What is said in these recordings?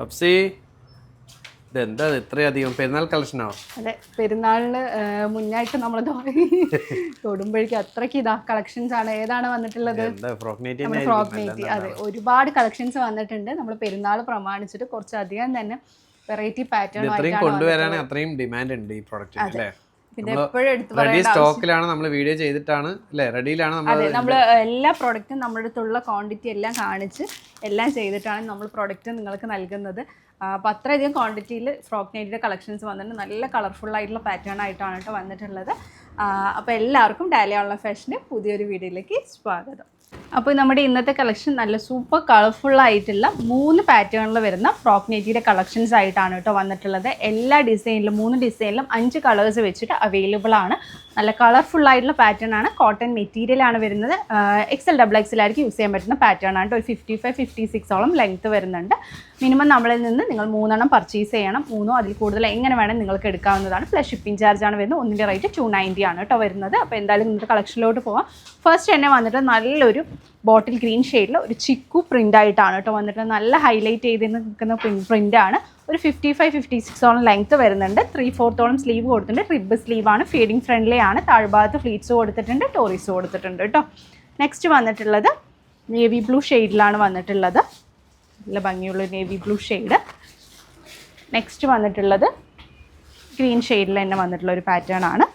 അപ്സി ഇതെന്താ ഇത്രയധികം പെരുന്നാൾ കളക്ഷനോ? അതെ, പെരുന്നാളിന് മുന്നായിട്ട് നമ്മൾ തൊടുമ്പോഴേക്കും അത്രയ്ക്ക് കളക്ഷൻസ് ആണ്. ഏതാണ് വന്നിട്ടുള്ളത്? Frock nighty. അതെ, ഒരുപാട് കളക്ഷൻസ് വന്നിട്ടുണ്ട്. നമ്മൾ പെരുന്നാൾ പ്രമാണിച്ചിട്ട് കുറച്ചധികം തന്നെ വെറൈറ്റി പാറ്റേൺ കൊണ്ടുവരാൻ അത്രയും ഡിമാൻഡ് ഉണ്ട് ഈ പ്രോഡക്റ്റ് അല്ലേ? പിന്നെ എപ്പോഴും എടുത്ത് റെഡി സ്റ്റോക്കിലാണ് നമ്മൾ വീഡിയോ ചെയ്തിട്ടാണ് അല്ലേ? റെഡിയിലാണ് നമ്മൾ എല്ലാ പ്രൊഡക്റ്റും നമ്മുടെ അടുത്തുള്ള ക്വാണ്ടിറ്റി എല്ലാം കാണിച്ച് എല്ലാം ചെയ്തിട്ടാണ് നമ്മൾ പ്രൊഡക്റ്റ് നിങ്ങൾക്ക് നൽകുന്നത്. അപ്പോൾ അത്രയധികം ക്വാണ്ടിറ്റിയിൽ ഫ്രോക്ക് നൈറ്റിയുടെ കളക്ഷൻസ് വന്നിട്ട് നല്ല കളർഫുൾ ആയിട്ടുള്ള പാറ്റേൺ ആയിട്ടാണ് കേട്ടോ വന്നിട്ടുള്ളത്. അപ്പോൾ എല്ലാവർക്കും ഡാലിയ ഓൺലൈൻ ഫാഷൻ്റെ പുതിയൊരു വീഡിയോയിലേക്ക് സ്വാഗതം. അപ്പോൾ നമ്മുടെ ഇന്നത്തെ കളക്ഷൻ നല്ല സൂപ്പർ കളർഫുള്ളായിട്ടുള്ള 3 പാറ്റേണിൽ വരുന്ന ഫ്രോക്ക് നൈറ്റിയുടെ കളക്ഷൻസ് ആയിട്ടാണ് കേട്ടോ വന്നിട്ടുള്ളത്. എല്ലാ ഡിസൈനിലും 3 ഡിസൈനിലും 5 കളേഴ്സ് വെച്ചിട്ട് അവൈലബിൾ ആണ്. നല്ല കളർഫുള്ളായിട്ടുള്ള പാറ്റേൺ ആണ്. കോട്ടൺ മെറ്റീരിയലാണ് വരുന്നത്. XL XXL ആയിരിക്കും യൂസ് ചെയ്യാൻ പറ്റുന്ന പാറ്റേൺ ആണ്. ഒരു 55-56ഓളം ലെങ്ത്ത് വരുന്നുണ്ട്. മിനിമം നമ്മളിൽ നിന്ന് നിങ്ങൾ 3 എണ്ണം പർച്ചേസ് ചെയ്യണം. 3 അതിൽ കൂടുതൽ എങ്ങനെ വേണം നിങ്ങൾക്ക് എടുക്കാവുന്നതാണ്. പ്ലസ് ഷിപ്പിംഗ് ചാർജ് ആണ് വരുന്നത്. ഒന്നിൻ്റെ റേറ്റ് 290 ആണ് കേട്ടോ വരുന്നത്. അപ്പോൾ എന്തായാലും നിങ്ങൾക്ക് കളക്ഷനിലോട്ട് പോകാം. ഫസ്റ്റ് തന്നെ വന്നിട്ട് നല്ലൊരു ബോട്ടിൽ ഗ്രീൻ ഷെയ്ഡിൽ ഒരു ചിക്കു പ്രിൻ്റ് ആയിട്ടാണ് കേട്ടോ വന്നിട്ട് നല്ല ഹൈലൈറ്റ് ചെയ്ത് നിൽക്കുന്ന പ്രിൻ്റാണ്. ഒരു 55-56ഓളം ലെങ്ത്ത് വരുന്നുണ്ട്. 3/4ഓളം സ്ലീവ് കൊടുത്തിട്ടുണ്ട്. റിബ് സ്ലീവാണ്. ഫീഡിങ് ഫ്രണ്ട്ലി ആണ്. താഴ്ഭാഗത്ത് ഫ്ലീറ്റ്സ് കൊടുത്തിട്ടുണ്ട്. ടോറീസ് കൊടുത്തിട്ടുണ്ട് കേട്ടോ. നെക്സ്റ്റ് വന്നിട്ടുള്ളത് നേവി ബ്ലൂ ഷെയ്ഡിലാണ് വന്നിട്ടുള്ളത്. നല്ല ഭംഗിയുള്ള നേവി ബ്ലൂ ഷെയ്ഡ്. നെക്സ്റ്റ് വന്നിട്ടുള്ളത് ഗ്രീൻ ഷെയ്ഡിൽ തന്നെ വന്നിട്ടുള്ള ഒരു പാറ്റേൺ ആണ്.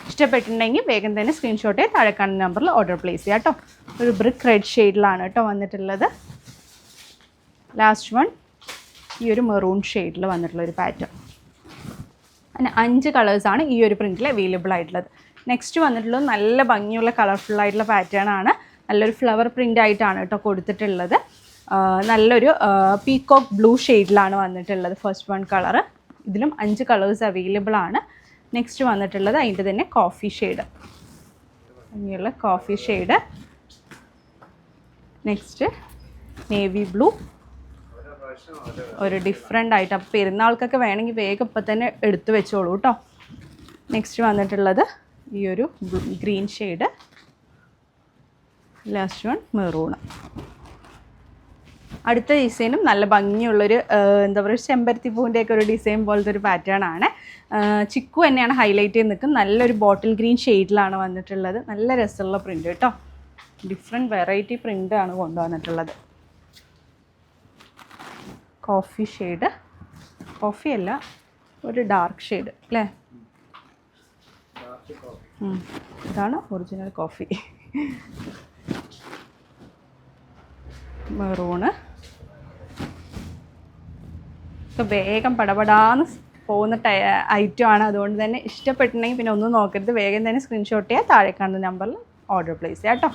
ഇഷ്ടപ്പെട്ടിട്ടുണ്ടെങ്കിൽ വേഗം തന്നെ സ്ക്രീൻഷോട്ട് താഴെ കാണുന്ന നമ്പറിൽ ഓർഡർ പ്ലേസ് ചെയ്യാം കേട്ടോ. ഒരു ബ്രിക്ക് റെഡ് ഷെയ്ഡിലാണ് കേട്ടോ വന്നിട്ടുള്ളത്. ലാസ്റ്റ് വൺ ഈ ഒരു മെറൂൺ ഷെയ്ഡിൽ വന്നിട്ടുള്ള ഒരു പാറ്റേൺ. അങ്ങനെ 5 കളേഴ്സാണ് ഈ ഒരു പ്രിൻറ്റിൽ അവൈലബിൾ ആയിട്ടുള്ളത്. നെക്സ്റ്റ് വന്നിട്ടുള്ളത് നല്ല ഭംഗിയുള്ള കളർഫുള്ളായിട്ടുള്ള പാറ്റേൺ ആണ്. നല്ലൊരു ഫ്ലവർ പ്രിൻ്റ് ആയിട്ടാണ് കേട്ടോ കൊടുത്തിട്ടുള്ളത്. നല്ലൊരു പീകോക്ക് ബ്ലൂ ഷെയ്ഡിലാണ് വന്നിട്ടുള്ളത്. First one colour. ഇതിലും 5 കളേഴ്സ് അവൈലബിൾ ആണ്. നെക്സ്റ്റ് വന്നിട്ടുള്ളത് അതിൻ്റെ തന്നെ കോഫി ഷെയ്ഡ്. ഭംഗിയുള്ള coffee shade. Next navy blue. ഒരു ഡിഫറെൻ്റ് ആയിട്ട് അപ്പോൾ പെരുന്നാൾക്കൊക്കെ വേണമെങ്കിൽ വേഗം ഇപ്പം തന്നെ എടുത്തു വെച്ചോളൂ കേട്ടോ. നെക്സ്റ്റ് വന്നിട്ടുള്ളത് ഈ ഒരു green shade. Last one maroon. അടുത്ത ഡിസൈനും നല്ല ഭംഗിയുള്ളൊരു എന്താ പറയുക ചെമ്പരത്തി പൂവിൻ്റെയൊക്കെ ഒരു ഡിസൈൻ പോലത്തെ ഒരു പാറ്റേൺ ആണ്. ചിക്കു തന്നെയാണ് ഹൈലൈറ്റ് ചെയ്ത് നിൽക്കുന്നത്. നല്ലൊരു ബോട്ടിൽ ഗ്രീൻ ഷെയ്ഡിലാണ് വന്നിട്ടുള്ളത്. നല്ല രസമുള്ള പ്രിൻ്റ് കേട്ടോ. ഡിഫറെൻറ്റ് വെറൈറ്റി പ്രിൻ്റാണ് കൊണ്ടുവന്നിട്ടുള്ളത്. Coffee shade. കോഫി അല്ല, ഒരു ഡാർക്ക് ഷെയ്ഡ് അല്ലേ? ഇതാണ് ഒറിജിനൽ കോഫി. മെറൂണ്. ഒക്കെ വേഗം പടപടാന്ന് പോകുന്ന ഐറ്റമാണ്. അതുകൊണ്ട് തന്നെ ഇഷ്ടപ്പെട്ടിട്ടുണ്ടെങ്കിൽ പിന്നെ ഒന്നും നോക്കരുത്. വേഗം തന്നെ സ്ക്രീൻഷോട്ട് ചെയ്യുക. താഴെ കാണുന്ന നമ്പറിൽ ഓർഡർ പ്ലേസ് ചെയ്യാം കേട്ടോ.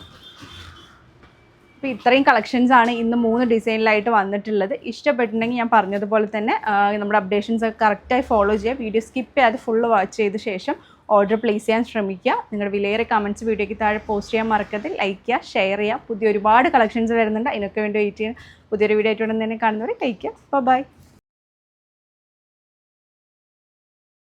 അപ്പോൾ ഇത്രയും കളക്ഷൻസാണ് ഇന്ന് 3 ഡിസൈനിലായിട്ട് വന്നിട്ടുള്ളത്. ഇഷ്ടപ്പെട്ടിട്ടുണ്ടെങ്കിൽ ഞാൻ പറഞ്ഞതുപോലെ തന്നെ നമ്മുടെ അപ്ഡേഷൻസ് ഒക്കെ കറക്റ്റായി ഫോളോ ചെയ്യുക. വീഡിയോ സ്കിപ്പ് ചെയ്യാതെ ഫുള്ള് വാച്ച് ചെയ്ത ശേഷം ഓർഡർ പ്ലേസ് ചെയ്യാൻ ശ്രമിക്കുക. നിങ്ങളുടെ വിലയേറെ കമൻറ്റ്സ് വീഡിയോയ്ക്ക് താഴെ പോസ്റ്റ് ചെയ്യാൻ മറക്കരുത്. ലൈക്ക് ചെയ്യുക, ഷെയർ ചെയ്യുക. പുതിയ ഒരുപാട് കളക്ഷൻസ് വരുന്നുണ്ട്. അതിനൊക്കെ വേണ്ടി വെയിറ്റ് ചെയ്യുക. പുതിയൊരു വീഡിയോ ആയിട്ട് ഉടൻ തന്നെ കാണുന്നവരെ കഴിക്കുക. ബൈ.